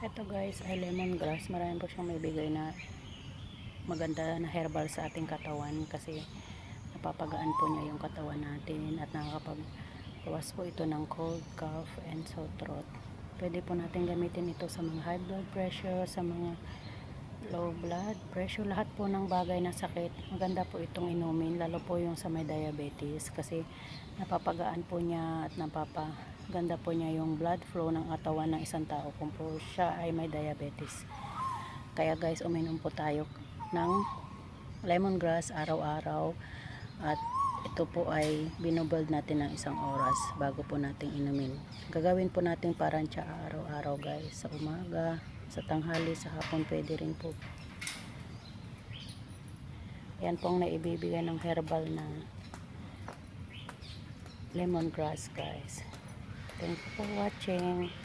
Ito guys ay lemongrass. Marami po siyang may bigay na maganda na herbal sa ating katawan kasi napapagaan po niya yung katawan natin at nakakapagbawas po ito ng cold, cough, and sore throat. Pwede po natin gamitin ito sa mga high blood pressure, sa mga low blood pressure, lahat po ng bagay na sakit. Maganda po itong inumin, lalo po yung sa may diabetes kasi napapagaan po niya at napapaganda po niya yung blood flow ng katawan ng isang tao kung po siya ay may diabetes. Kaya guys, uminom po tayo ng lemongrass araw-araw at ito po ay binobold natin ng 1 oras bago po natin inumin. Gagawin po natin parang tsa araw-araw guys, sa umaga, sa tanghali, sa hapon pwede rin po. Yan pong naibibigay ng herbal na lemongrass guys. Thank you for watching.